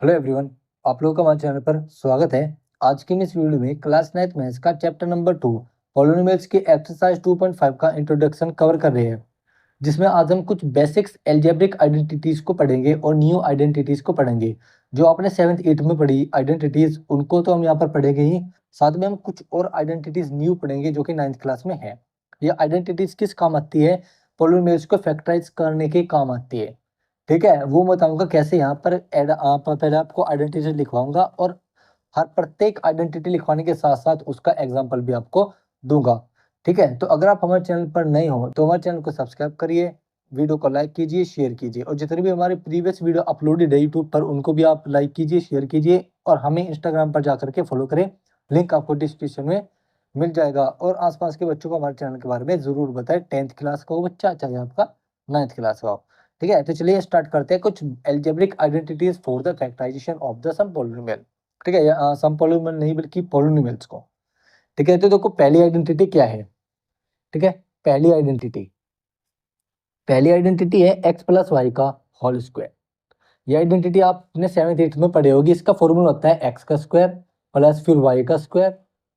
Hello everyone, आप लोगों का हमारे चैनल पर स्वागत है। आज की इस वीडियो में क्लास 9th मैथ्स का चैप्टर नंबर 2 पॉलिनोमियल्स की एक्सरसाइज 2.5 का इंट्रोडक्शन कवर कर रहे हैं, जिसमें आज हम कुछ बेसिक्स अलजेब्रिक आइडेंटिटीज को पढ़ेंगे और न्यू आइडेंटिटीज को पढ़ेंगे। जो आपने 7th 8th में पढ़ी आइडेंटिटीज उनको तो हम यहाँ पर पढ़ेंगे ही, साथ में हम कुछ और आइडेंटिटीज न्यू पढ़ेंगे जो कि 9th क्लास में है। ये आइडेंटिटीज किस काम आती है? पॉलिनोमियल्स को फैक्टराइज करने के काम आती है। ठीक है, वो बताऊंगा कैसे। यहाँ पर पहले आपको आइडेंटिटी लिखवाऊंगा और हर प्रत्येक आइडेंटिटी लिखवाने के साथ साथ उसका एग्जाम्पल भी आपको दूंगा। ठीक है, तो अगर आप हमारे चैनल पर नए हो तो हमारे चैनल को सब्सक्राइब करिए, वीडियो को लाइक कीजिए, शेयर कीजिए, और जितने भी हमारे प्रीवियस वीडियो अपलोडेड है यूट्यूब पर उनको भी आप लाइक कीजिए, शेयर कीजिए, और हमें इंस्टाग्राम पर जाकर के फॉलो करें। लिंक आपको डिस्क्रिप्शन में मिल जाएगा। और आसपास के बच्चों को हमारे चैनल के बारे में जरूर बताएं, 10th क्लास का हो बच्चा चाहे आपका 9th क्लास का हो। ठीक है, तो चलिए स्टार्ट करते हैं। कुछ algebraic identities for the factorisation of the some polynomial. ठीक है, सम पॉलिनोमियल नहीं बल्कि पॉलिनोमियल्स को। ठीक है, तो देखो पहली आइडेंटिटी क्या है। ठीक है, पहली आइडेंटिटी है एक्स प्लस वाई का होल स्क्वायर। ये आइडेंटिटी आपने 7th 8th में पढ़ी होगी। इसका फॉर्मूला होता है एक्स का स्क्वायर प्लस फिर वाई का square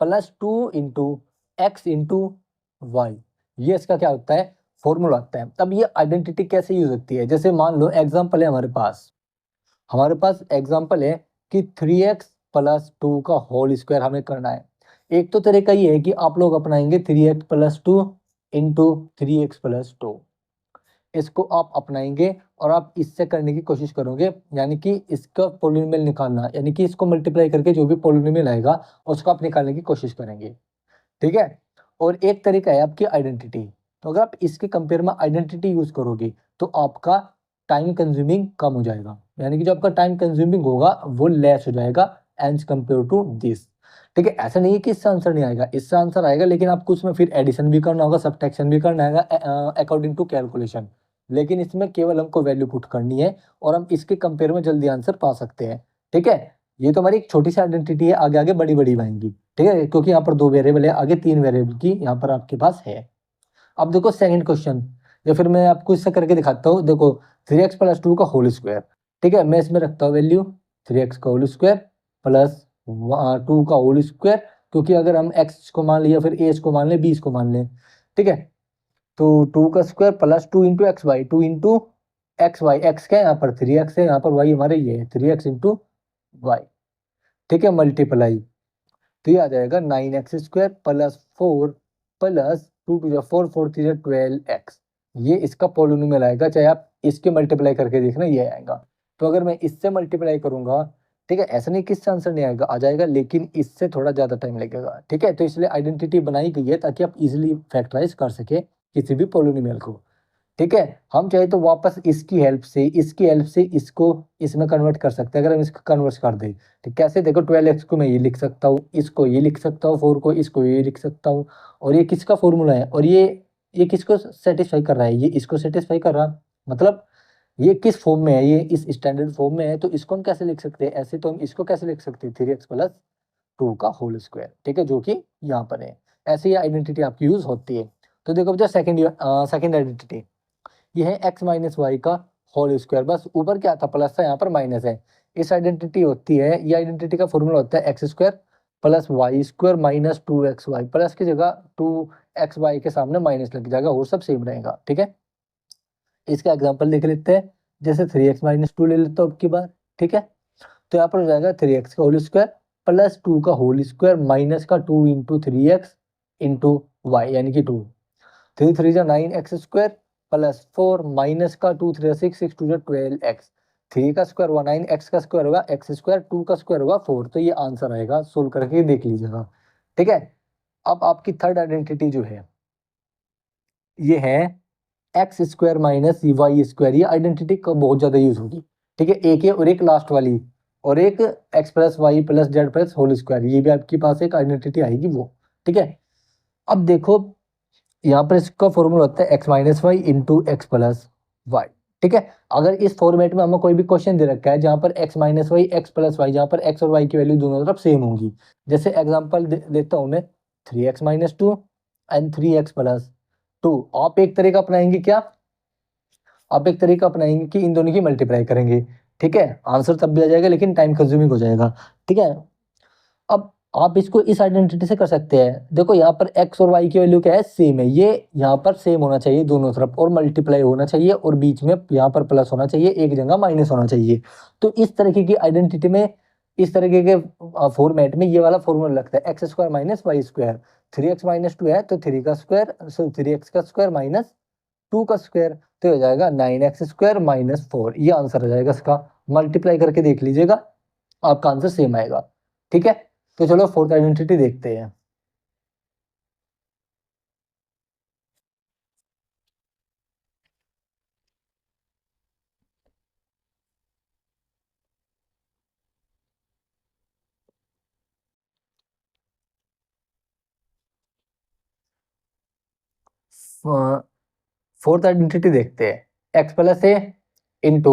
plus 2 into x into y. ये इसका क्या होता है? फॉर्मूला होता है। तब ये आइडेंटिटी कैसे यूज होती है? जैसे मान लो एग्जांपल है हमारे पास एग्जांपल है कि 3x+2 का होल स्क्वायर हमें करना है। एक तो तरीका ये है कि आप लोग अपनाएंगे 3x+2 इंटू 3x+2, इसको आप अपनाएंगे और आप इससे करने की कोशिश करोगे, यानी कि इसका पोलिनोमियल निकालना, यानी कि इसको मल्टीप्लाई करके जो भी पोलिनोमियल आएगा उसको आप निकालने की कोशिश करेंगे। ठीक है, और एक तरीका है आपकी आइडेंटिटी। तो अगर आप इसके कंपेयर में आइडेंटिटी यूज करोगे तो आपका टाइम कंज्यूमिंग कम हो जाएगा, यानी कि जो आपका टाइम कंज्यूमिंग होगा वो लेस हो जाएगा एज कंपेयर टू दिस। ठीक है, ऐसा नहीं है कि इससे आंसर नहीं आएगा, इससे आंसर आएगा, लेकिन आपको उसमें फिर एडिशन भी करना होगा, सब्ट्रैक्शन भी करना होगा अकॉर्डिंग टू कैलकुलेशन। लेकिन इसमें केवल हमको वैल्यू पुट करनी है और हम इसके कंपेयर में जल्दी आंसर पा सकते हैं। ठीक है, ये तो हमारी एक छोटी सी आइडेंटिटी है, आगे आगे बड़ी बड़ी आएंगी। ठीक है, क्योंकि यहाँ पर 2 वेरिएबल है, आगे 3 वेरिएबल की यहाँ पर आपके पास है। अब देखो सेकंड क्वेश्चन, या फिर मैं आपको इससे करके दिखाता हूँ। देखो 3x+2 का होल स्क्वायर। ठीक है, मैं इसमें रखता हूँ वैल्यू 3x का होल स्क्वायर प्लस 2 का होल स्क्वायर, क्योंकि अगर हम x को मान लिया फिर a को मान ले b को मान ले। ठीक है, तो 2 का square plus 2 into x y, 2 into x y, x क्या है यहाँ पर 3x है, यहाँ पर y हमारे ये है 3x इंटू वाई। ठीक है, मल्टीप्लाई, तो ये आ जाएगा 9x² plus 4 plus 2 to 4, 4 3 12x। ये इसका पोलिनोमियल आएगा, चाहे आप इसके मल्टीप्लाई करके देखना ये आएगा। तो अगर मैं इससे मल्टीप्लाई करूंगा, ठीक है, ऐसा नहीं कि इससे आंसर नहीं आएगा, आ जाएगा, लेकिन इससे थोड़ा ज्यादा टाइम लगेगा। ठीक है, तो इसलिए आइडेंटिटी बनाई गई है ताकि आप इजिली फैक्टराइज कर सके किसी भी पोलिनोमियल को। ठीक है, हम चाहे तो वापस इसकी हेल्प से इसको इसमें कन्वर्ट कर सकते हैं, अगर हम इसको कन्वर्ट कर दें। ठीक, कैसे? देखो 12x को मैं ये लिख सकता हूँ, इसको ये लिख सकता हूँ, 4 को इसको ये लिख सकता हूँ, और ये किसका फॉर्मूला है, और ये किसको सेटिस्फाई कर रहा है? ये इसको सेटिस्फाई कर रहा, मतलब ये किस फॉर्म में है? ये इस स्टैंडर्ड फॉर्म में है, तो इसको हम कैसे लिख सकते हैं? ऐसे तो हम इसको कैसे लिख सकते हैं 3x+2 का होल स्क्वायर। ठीक है, जो कि यहाँ पर है। ऐसे ही आइडेंटिटी आपकी यूज होती है। तो देखो जो सेकंड आइडेंटिटी, ये है एक्स माइनस वाई का होल स्क्वायर। बस ऊपर क्या था? प्लस था, यहाँ पर माइनस है। इस आइडेंटिटी होती है, ये आइडेंटिटी का फॉर्मूला होता है x square plus y square minus 2xy। Plus की जगह 2xy के सामने माइनस लग जाएगा और सब सेम रहेगा। ठीक है, इसका एग्जाम्पल देख लेते हैं। जैसे 3x-2 ले लेते हो अब की बार। ठीक है, तो यहाँ पर हो जाएगा 3x का होल स्क्वायर प्लस 2 का होल स्क्वायर माइनस का 2 इंटू 3x इंटू वाई, यानी कि 2। 3 3 जा 9x² प्लस 4 माइनस का 2 3 6 6 2 12x। 3 का स्क्वायर हुआ 9, x का स्क्वायर हुआ x², 2 का स्क्वायर हुआ 4। तो ये आंसर आएगा, सोल्व करके देख लीजिएगा। ठीक है, अब आपकी थर्ड आइडेंटिटी जो है ये है x² माइनस y²। ये आइडेंटिटी बहुत ज्यादा यूज होगी। ठीक है, एक है और एक लास्ट वाली, और एक x plus y plus z plus whole square, ये भी आपके पास एक आइडेंटिटी आएगी वो। ठीक है, अब देखो यहाँ पर इसका फॉर्मूला होता है x minus y into x plus y. ठीक है, अगर इस फॉर्मेट में हमें कोई भी क्वेश्चन दे रखा है जहाँ पर x minus y x plus y, जहाँ पर एक्स और वाई की वैल्यू दोनों तरफ सेम होंगी। जैसे एग्जांपल देता हूँ मैं, 3x-2 एंड 3x+2। आप एक तरीका अपनाएंगे क्या? आप एक तरीका अपनाएंगे कि इन दोनों की मल्टीप्लाई करेंगे। ठीक है, आंसर तब भी आ जाएगा लेकिन टाइम कंज्यूमिंग हो जाएगा। ठीक है, अब आप इसको इस आइडेंटिटी से कर सकते हैं। देखो यहाँ पर x और y की वैल्यू क्या है, सेम है, ये यहाँ पर सेम होना चाहिए दोनों तरफ, और मल्टीप्लाई होना चाहिए, और बीच में यहाँ पर प्लस होना चाहिए, एक जगह माइनस होना चाहिए। तो इस तरीके की आइडेंटिटी में, इस तरीके के फॉर्मेट में ये वाला फॉर्मूला लगता है, x square minus y square. 3x minus 2 है तो 3 का स्क्वायर, सो 3x का स्क्वायर माइनस 2 का स्क्वायर, तो हो जाएगा 9x स्क्वायर माइनस 4। ये आंसर आ जाएगा इसका। मल्टीप्लाई करके देख लीजिएगा, आपका आंसर सेम आएगा। ठीक है, तो चलो फोर्थ आइडेंटिटी देखते हैं। फोर्थ आइडेंटिटी देखते हैं, x plus a into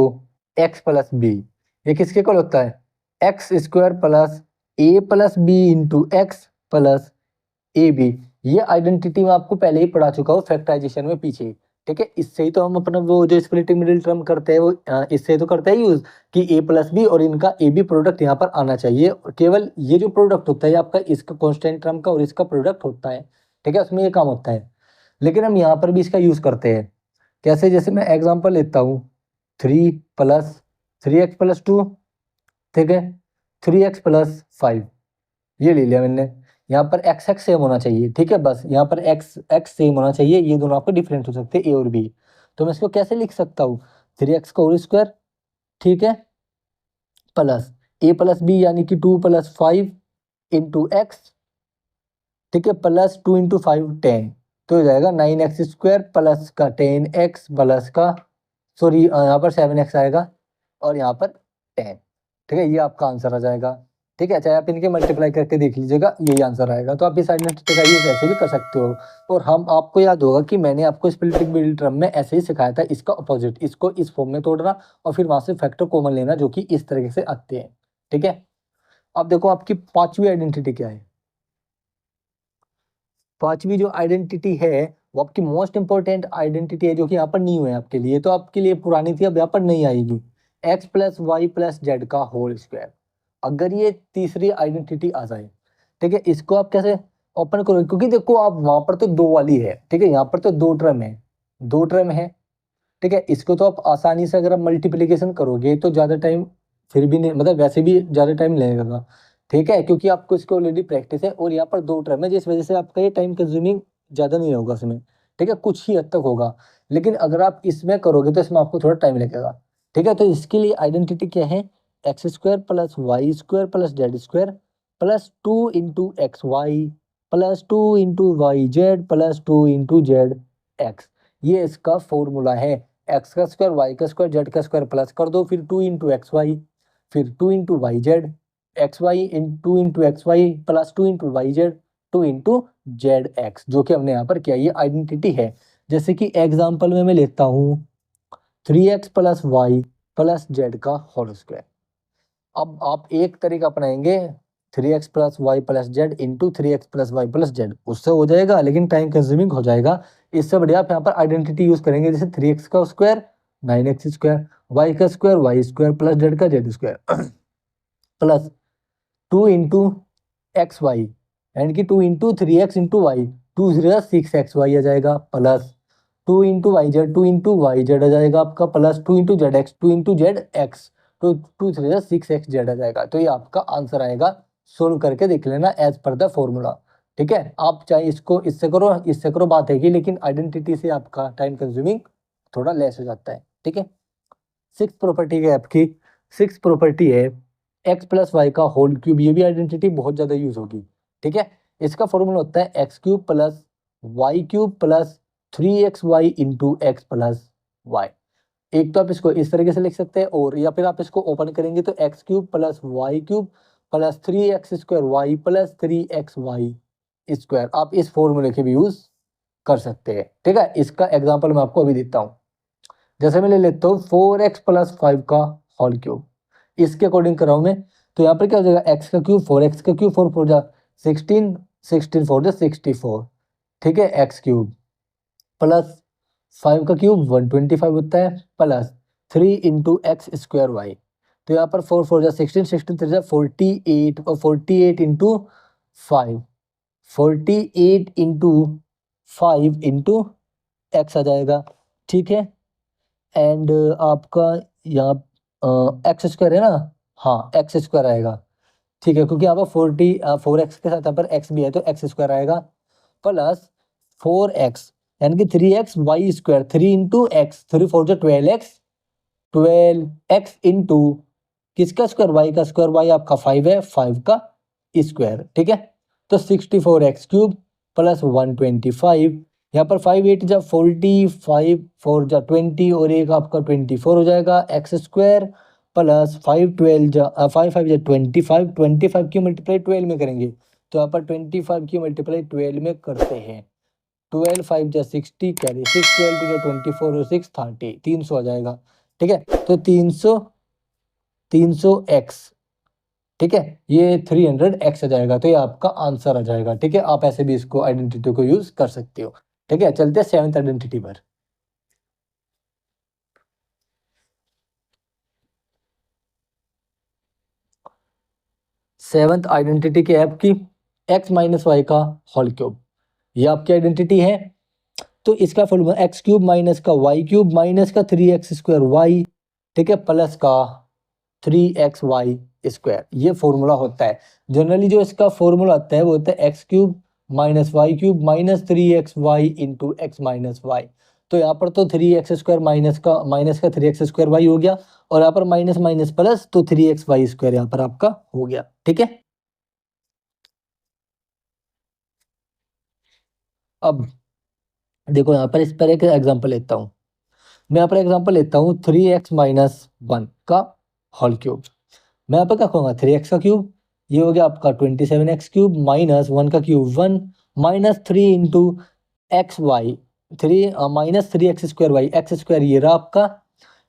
x plus b. ये किसके इक्वल होता है, x square plus a plus b into x plus a b. ये आइडेंटिटी मैं आपको पहले ही पढ़ा चुका हूँ फैक्टराइजेशन में पीछे। ठीक है, इससे ही तो हम अपना वो जो स्प्लिटिंग मिडिल टर्म करते हैं वो इससे तो करते हैं यूज, कि ए प्लस बी और इनका ए बी प्रोडक्ट यहाँ पर आना चाहिए। केवल ये जो प्रोडक्ट होता है आपका, इसका कॉन्स्टेंट टर्म का और इसका प्रोडक्ट होता है। ठीक है, उसमें ये काम होता है, लेकिन हम यहाँ पर भी इसका यूज करते हैं। कैसे, जैसे मैं एग्जांपल लेता हूँ, 3 + 3x + 2, ठीक है, 3x + 5, ये ले लिया मैंने। यहाँ पर एक्स एक्स सेम होना चाहिए, ठीक है, बस यहाँ पर एक्स एक्स सेम होना चाहिए, ये दोनों आपके डिफरेंट हो सकते हैं ए और बी। तो मैं इसको कैसे लिख सकता हूँ, 3x का होल स्क्वायर, ठीक है, प्लस ए प्लस बी यानी कि 2 + 5 इंटू एक्स, ठीक है, प्लस 2 × 5 10, तो हो जाएगा 9x² प्लस का 10x प्लस का, सॉरी यहाँ पर 7x आएगा और यहाँ पर 10। ठीक है, ये आपका आंसर आ जाएगा। ठीक है, चाहे आप इनके मल्टीप्लाई करके देख लीजिएगा, यही आंसर आएगा। तो आप इस आइडेंटिटी का यूज ऐसे भी कर सकते हो। और हम आपको याद होगा कि मैंने आपको स्प्लिटिंग मिडिल टर्म में ऐसे ही सिखाया था, इसका अपोजिट, इसको इस फॉर्म में तोड़ना और फिर वहां से फैक्टर कॉमन लेना, जो कि इस तरीके से आते हैं। ठीक है, अब देखो आपकी पांचवी आइडेंटिटी क्या है। पांचवी जो आइडेंटिटी है वो आपकी मोस्ट इंपॉर्टेंट आइडेंटिटी है, जो कि यहाँ पर न्यू है आपके लिए, तो आपके लिए पुरानी थी, अब यहाँ पर नहीं आएगी। x + y + z² अगर ये तीसरी आइडेंटिटी आ जाए, ठीक है, इसको आप कैसे ओपन करोगे, क्योंकि देखो आप वहां पर तो दो वाली है, ठीक है, यहाँ पर तो दो टर्म है, दो टर्म है। ठीक है, इसको तो आप आसानी से अगर आप मल्टीप्लीकेशन करोगे तो ज्यादा टाइम फिर भी नहीं, मतलब वैसे भी ज्यादा टाइम लगेगा। ठीक है, क्योंकि आपको इसको ऑलरेडी प्रैक्टिस है, और यहाँ पर दो टर्म है, जिस वजह से आपका ये टाइम कंज्यूमिंग ज्यादा नहीं होगा इसमें। ठीक है, कुछ ही हद तक होगा, लेकिन अगर आप इसमें करोगे तो इसमें आपको थोड़ा टाइम लगेगा। ठीक है, तो इसके लिए आइडेंटिटी क्या है, x² + y² + z² +2 × xy +2 × yz +2 × zx, ये इसका फॉर्मूला है। एक्स का स्क्वायर, वाई का स्क्वायर, जेड का स्क्वायर प्लस कर दो, फिर 2 × xy, फिर 2 × yz, एक्स वाई इन 2 × xy प्लस 2 × yz 2 × zx, जो कि हमने यहाँ पर किया, ये आइडेंटिटी है। जैसे कि एग्जाम्पल में मैं लेता हूँ 3x + y + z का होल स्क्वायर। अब आप एक तरीका अपनाएंगे, 3x + y + z into 3x + y + z, उससे हो जाएगा लेकिन टाइम कंज्यूमिंग हो जाएगा। इससे बढ़िया आप यहाँ पर आइडेंटिटी यूज करेंगे, जैसे 3x का स्क्वायर 9x², y का स्क्वायर y² प्लस z का z² प्लस 2 × xy, यानी कि 2 × 3x × y, 2 × 6xy आ जाएगा, प्लस 2 × yz, 2 × yz आ जाएगा आपका, प्लस 2 × zx, 2 × zx, तो 2 3 6xz आ जाएगा। तो ये आपका आंसर आएगा। सोल्व करके देख लेना एज पर द फॉर्मूला। ठीक है, आप चाहे इसको इससे करो बात है कि, लेकिन आइडेंटिटी से आपका टाइम कंज्यूमिंग थोड़ा लेस हो जाता है। ठीक है, सिक्स प्रॉपर्टी है आपकी, सिक्स प्रॉपर्टी है x + y² ये भी आइडेंटिटी बहुत ज्यादा यूज होगी। ठीक है, इसका फॉर्मूला होता है x³ + y³ + 3xy × x + y। एक तो आप इसको इस तरीके से लिख सकते हैं, और या फिर आप इसको ओपन करेंगे तो x³ + y³ + 3x² y + 3xy², आप इस फॉर्मूले के भी यूज कर सकते हैं। ठीक है, इसका एग्जांपल मैं आपको अभी देता हूँ। जैसे मैं ले लेता हूँ 4x + 5 का होल क्यूब, इसके अकॉर्डिंग कर रहा हूँ मैं, तो यहाँ पर क्या हो जाएगा, x का क्यूब 4x का क्यूब 4 4 जा 16, 16 4 जा 64, ठीक है, x³ प्लस 5 का क्यूब 125 होता है, प्लस 3 × x² y, तो यहाँ पर 4 4 जा 16, 16 3 जा 48 और 48 इंटू 5, 48 इंटू 5 इंटू एक्स आ जाएगा, ठीक है। एंड आपका यहाँ एक्स स्क्वायर है ना, हाँ एक्स स्क्वायर आएगा, ठीक है, क्योंकि यहाँ पर 4x के साथ यहाँ पर एक्स भी है तो एक्स स्क्वायर आएगा, प्लस 4x यानी कि 3x Y square, 3 into x, 3 4 जो 12x, 12x इंटू किसका स्क्वायर, वाई का स्क्वायर, वाई आपका 5 है, 5 का स्क्वायर, ठीक है। तो 64x क्यूब प्लस 125, यहाँ पर 5 8 जा 45, 4 जा 20 और एक आपका 24 हो जाएगा एक्स स्क्वायर, प्लस 5 12 जा 5 5 जा 25, 25 की मल्टीप्लाई 12 में करेंगे, तो यहाँ पर 25 की मल्टीप्लाई 12 में करते हैं, 12 5 जा 60 कैरी 6 12 टू जा 24 और 6 30, 300 आ जाएगा, ठीक है। तो 300x, ठीक है, ये 300x आ जाएगा, तो ये आपका आंसर आ जाएगा, ठीक है। आप ऐसे भी इसको आइडेंटिटी को यूज कर सकते हो, ठीक है। चलते हैं 7th आइडेंटिटी पर। 7th आइडेंटिटी की आपकी x माइनस वाई का होल क्यूब, ये आपकी आइडेंटिटी है। तो इसका फॉर्मूला एक्स क्यूब माइनस का वाई क्यूब माइनस का 3x स्क्वायर वाई, ठीक है, प्लस का 3x वाई स्क्वायर, ये फॉर्मूला होता है। जनरली जो इसका फॉर्मूला होता है वो होता है x cube minus y cube minus 3x y into x minus y. तो यहाँ पर तो 3x स्क्वायर माइनस का 3x स्क्वायर वाई हो गया, और यहाँ पर माइनस माइनस प्लस, तो 3x वाई स्क्वायर यहाँ पर आपका हो गया, ठीक है। अब देखो यहाँ पर इस पर एक एग्जांपल लेता हूँ, मैं यहाँ पर एग्जांपल लेता हूँ 3x माइनस 1 का होल क्यूब। मैं यहाँ पर क्या कहूँगा 3x का क्यूब, ये हो गया आपका 27x क्यूब माइनस 1 का cube 1 minus 3 into x y 3 minus 3x square y, x square ये रहा आपका,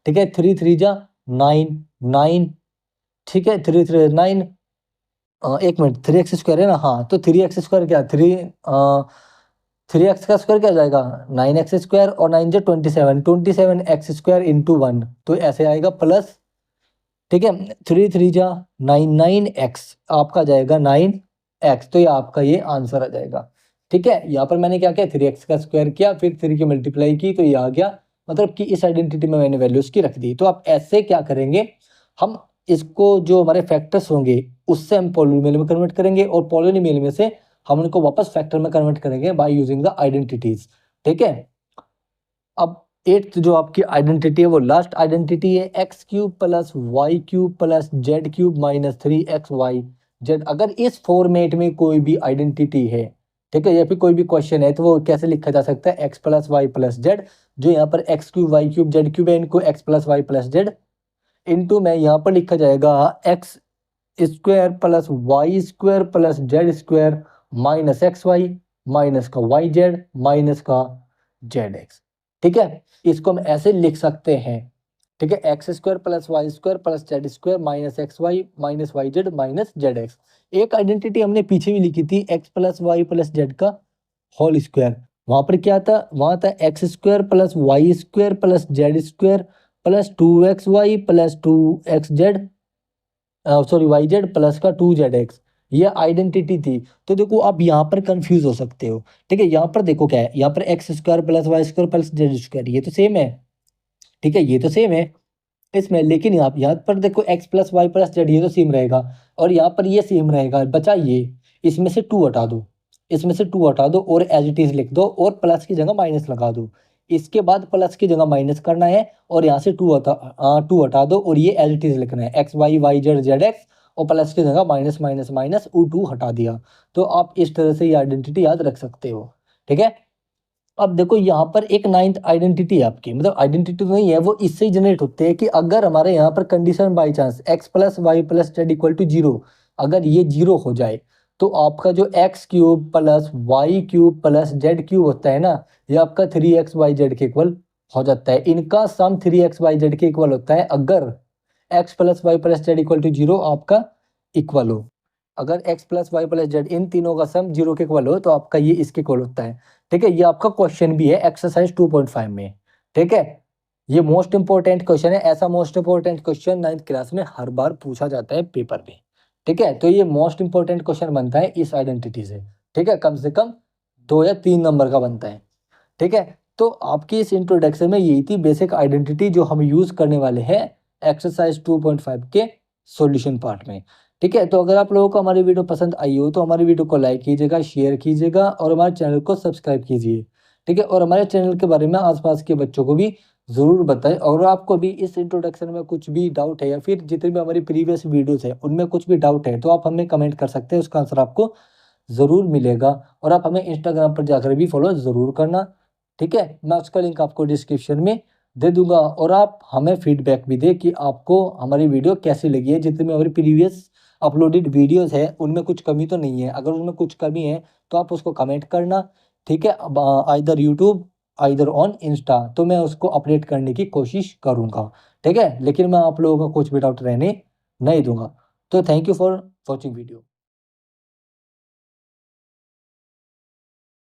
ठीक है। 3 3 जा 9 9, ठीक है, 3 3 9, एक मिनट 3x स्क्वायर है ना, हाँ, तो 3x स्क्वायर क्या 3x का स्क्वायर क्या हो जाएगा 9x स्क्वायर, और 9 जो 27x स्क्वायर इंटू 1, तो ऐसे आएगा प्लस, ठीक है। 3 3 जा 9 9x आपका जाएगा 9x, तो ये आपका ये आंसर आ जाएगा, ठीक है। यहाँ पर मैंने क्या किया 3x का स्क्वायर किया, फिर 3 की मल्टीप्लाई की, तो ये आ गया, मतलब कि इस आइडेंटिटी में मैंने वैल्यूज की रख दी। तो आप ऐसे क्या करेंगे, हम इसको जो हमारे फैक्टर्स होंगे उससे हम पॉलिनोमियल में कन्वर्ट करेंगे, और पॉलिनोमियल में से हम उनको वापस फैक्टर में कन्वर्ट करेंगे बाय यूजिंग द आइडेंटिटीज, ठीक है। अब 8th जो आपकी आइडेंटिटी है वो लास्ट आइडेंटिटी है x cube plus y cube plus z cube minus 3x y z. अगर इस फॉर्मेट में कोई भी आइडेंटिटी है, ठीक है, या फिर कोई भी क्वेश्चन है, तो वो कैसे लिखा जा सकता है x plus y plus z, जो यहाँ पर x cube y cube z cube है, इनको x plus y plus z into में यहाँ पर लिखा जाएगा x square plus y square plus z square minus x y minus का वाई जेड माइनस का जेड एक्स, ठीक है। इसको हम ऐसे लिख सकते हैं, ठीक है, x square plus y square plus z square minus x y minus y z minus z x. एक आइडेंटिटी हमने पीछे भी लिखी थी x plus y plus z का होल स्क्वायर, वहां पर क्या था, वहां था x square plus y square plus z square plus 2xy plus 2xz, sorry y z plus का 2zx, ये आइडेंटिटी थी। तो देखो आप यहाँ पर कंफ्यूज हो सकते हो, ठीक है। यहाँ पर देखो क्या है, यहाँ पर x square plus y square plus z square, ये तो सेम है, ठीक है, ये तो सेम है इसमें, लेकिन यहाँ पर देखो x plus y plus z, ये तो सेम रहेगा, और यहाँ पर ये सेम रहेगा, बचा ये, इसमें से 2 हटा दो, इसमें से 2 हटा दो और एज इट इज लिख दो, और प्लस की जगह माइनस लगा दो, इसके बाद प्लस की जगह माइनस करना है, और यहाँ से 2 हटा दो, और ये एज इट इज लिखना है x y y z z x, और प्लस की जगह माइनस माइनस माइनस 2 हटा दिया। तो आप इस तरह से ये आइडेंटिटी याद रख सकते हो, ठीक है। अब देखो यहाँ पर एक 9th आइडेंटिटी है आपकी, मतलब आइडेंटिटी तो नहीं है, वो इससे ही जनरेट होते हैं कि अगर हमारे यहाँ पर condition by chance x plus y plus z equal to 0, अगर ये 0 हो जाए, तो आपका जो x cube plus y cube plus z cube होता है ना, ये आपका 3x वाई जेड के इक्वल हो जाता है। इनका सम 3x वाई जेड के इक्वल होता है अगर x plus y plus z equal to 0 आपका इक्वल हो। अगर x plus y plus z इन तीनों का सम 0 के इक्वल हो, तो आपका ये इसके इक्वल होता है, ठीक है। ये आपका क्वेश्चन भी है एक्सरसाइज 2.5 में, ठीक है। ये मोस्ट इंपॉर्टेंट क्वेश्चन है, ऐसा most important question 9th class में हर बार पूछा जाता है पेपर में। ठीक है, तो ये मोस्ट इंपॉर्टेंट क्वेश्चन बनता है इस आइडेंटिटी से। ठीक है, कम से कम 2 या 3 नंबर का बनता है। ठीक है, तो आपकी इस इंट्रोडक्शन में यही थी बेसिक आइडेंटिटी जो हम यूज करने वाले हैं एक्सरसाइज 2.5 के सॉल्यूशन पार्ट में। ठीक है, तो अगर आप लोगों को हमारी वीडियो पसंद आई हो तो हमारी वीडियो को लाइक कीजिएगा, शेयर कीजिएगा और हमारे चैनल को सब्सक्राइब कीजिए। ठीक है, और हमारे चैनल के बारे में आसपास के बच्चों को भी ज़रूर बताएं। और आपको भी इस इंट्रोडक्शन में कुछ भी डाउट है या फिर जितनी भी हमारी प्रीवियस वीडियोस है उनमें कुछ भी डाउट है तो आप हमें कमेंट कर सकते हैं, उसका आंसर आपको ज़रूर मिलेगा। और आप हमें इंस्टाग्राम पर जाकर भी फॉलो ज़रूर करना। ठीक है, मैं उसका लिंक आपको डिस्क्रिप्शन में दे दूंगा। और आप हमें फीडबैक भी दें कि आपको हमारी वीडियो कैसी लगी है। जितनी भी हमारी प्रीवियस अपलोडेड वीडियोस है उनमें कुछ कमी तो नहीं है, अगर उनमें कुछ कमी है तो आप उसको कमेंट करना। ठीक है, either YouTube either on Insta, तो मैं उसको अपडेट करने की कोशिश करूंगा। ठीक है, लेकिन मैं आप लोगों का कुछ भी डाउट रहने नहीं दूंगा। तो thank you for watching video.